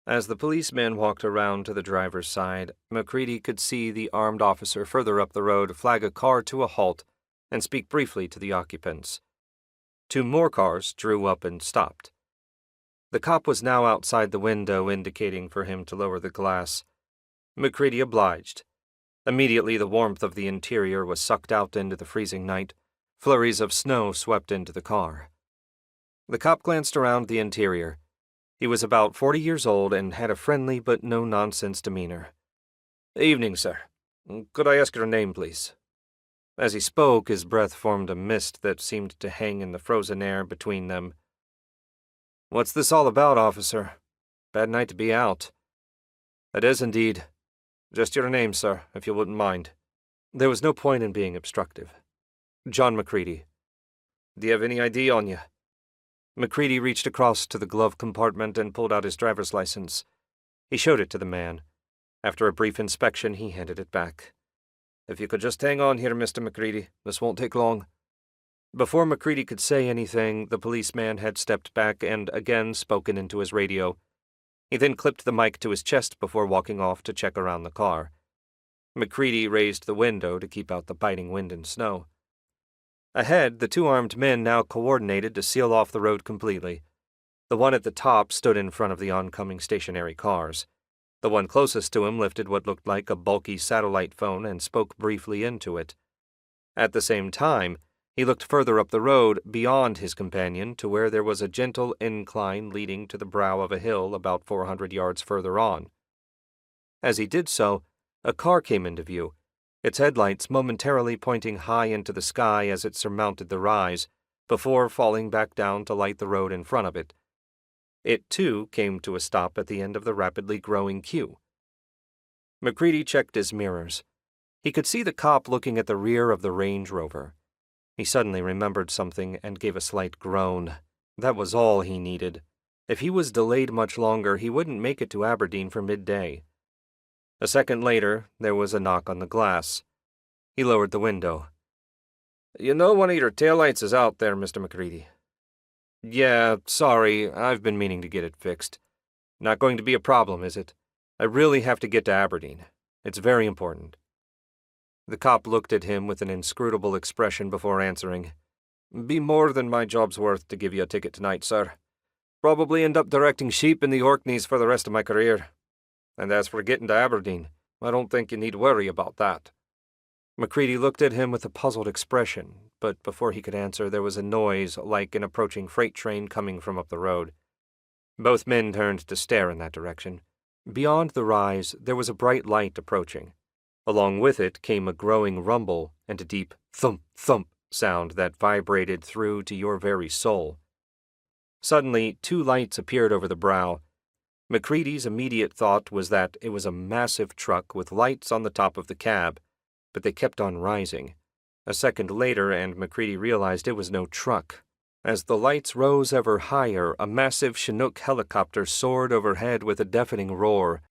As the policeman walked around to the driver's side, McCready could see the armed officer further up the road flag a car to a halt and speak briefly to the occupants. 2 more cars drew up and stopped. The cop was now outside the window, indicating for him to lower the glass. McCready obliged. Immediately the warmth of the interior was sucked out into the freezing night. Flurries of snow swept into the car. The cop glanced around the interior. He was about 40 years old and had a friendly but no-nonsense demeanor. "Evening, sir. Could I ask your name, please?" As he spoke, his breath formed a mist that seemed to hang in the frozen air between them. "What's this all about, officer? Bad night to be out." "It is indeed. Just your name, sir, if you wouldn't mind." There was no point in being obstructive. "John McCready." "Do you have any ID on you?" McCready reached across to the glove compartment and pulled out his driver's license. He showed it to the man. After a brief inspection, he handed it back. "If you could just hang on here, Mr. McCready, this won't take long." Before McCready could say anything, the policeman had stepped back and again spoken into his radio. He then clipped the mic to his chest before walking off to check around the car. McCready raised the window to keep out the biting wind and snow. Ahead, the 2 armed men now coordinated to seal off the road completely. The one at the top stood in front of the oncoming stationary cars. The one closest to him lifted what looked like a bulky satellite phone and spoke briefly into it. At the same time, he looked further up the road, beyond his companion, to where there was a gentle incline leading to the brow of a hill about 400 yards further on. As he did so, a car came into view, its headlights momentarily pointing high into the sky as it surmounted the rise, before falling back down to light the road in front of it. It, too, came to a stop at the end of the rapidly growing queue. McCready checked his mirrors. He could see the cop looking at the rear of the Range Rover. He suddenly remembered something and gave a slight groan. That was all he needed. If he was delayed much longer, he wouldn't make it to Aberdeen for midday. A second later, there was a knock on the glass. He lowered the window. "You know one of your taillights is out there, Mr. McCready." "Yeah, sorry, I've been meaning to get it fixed. Not going to be a problem, is it? I really have to get to Aberdeen. It's very important." The cop looked at him with an inscrutable expression before answering. "Be more than my job's worth to give you a ticket tonight, sir. Probably end up directing sheep in the Orkneys for the rest of my career. And as for getting to Aberdeen, I don't think you need worry about that." McCready looked at him with a puzzled expression, but before he could answer, there was a noise like an approaching freight train coming from up the road. Both men turned to stare in that direction. Beyond the rise, there was a bright light approaching. Along with it came a growing rumble and a deep thump-thump sound that vibrated through to your very soul. Suddenly, 2 lights appeared over the brow. McCready's immediate thought was that it was a massive truck with lights on the top of the cab, but they kept on rising. A second later, and McCready realized it was no truck. As the lights rose ever higher, a massive Chinook helicopter soared overhead with a deafening roar,